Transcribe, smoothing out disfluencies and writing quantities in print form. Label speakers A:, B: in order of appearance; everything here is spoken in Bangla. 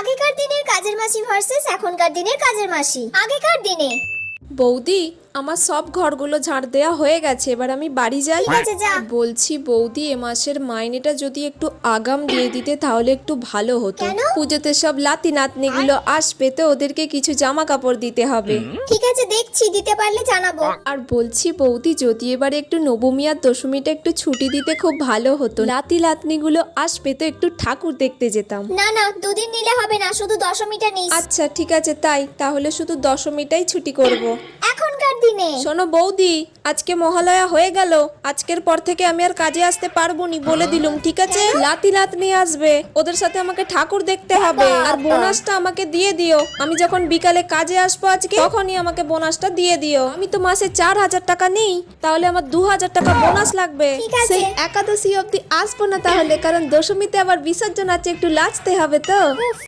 A: আগেকার দিনের কাজের মাসি ভার্সেস এখনকার দিনের কাজের মাসি। আগেকার দিনে
B: বৌদি, আমার সব ঘরগুলো ঝাড় দেওয়া হয়ে গেছে, এবার আমি বাড়ি যাই।
A: ঠিক আছে, যা।
B: বলছি বৌদি, এ মাসের মাইনেটা যদি একটু আগাম দিয়ে দিতে তাহলে একটু ভালো হতো।
A: কেন?
B: পুজোতে সব লাতি নাতনিগুলো আসবে তো ওদেরকে কিছু জামা কাপড় দিতে হবে।
A: ঠিক আছে, দেখছি, দিতে পারলে জানাবো।
B: আর বলছি বৌদি, যদি এবারে একটু নবমী আর দশমীটা একটু ছুটি দিতে খুব ভালো হতো। লাতি নাতনিগুলো আসবে তো একটু ঠাকুর দেখতে যেতাম।
A: না না, দুদিন নিলে হবে না, শুধু দশমীটা নিস।
B: আচ্ছা ঠিক আছে, তাহলে শুধু দশমীটাই ছুটি করব।
A: এখনকার দিনে
B: শোনো বৌদি, আজকে মহালয়া হয়ে গেল, আজকের পর থেকে আমি আর কাজে আসতে পারবো নি বলে দিলুম, ঠিক আছে? লাতি নাতনি আসবে, ওদের সাথে আমাকে ঠাকুর দেখতে হবে। আর বোনাসটা আমাকে দিয়ে দিও। আমি যখন বিকালে কাজে আসবো আজকে, তখনই আমাকে বোনাসটা দিয়ে দিও। আমি তো মাসে 4,000 টাকা নেই, তাহলে আমার 2,000 টাকা বোনাস লাগবে।
A: ঠিক আছে।
B: সেই একাদশী অবধি আসবো না তাহলে, কারণ দশমীতে আবার বিসর্জন আছে, একটু লাচতে হবে তো।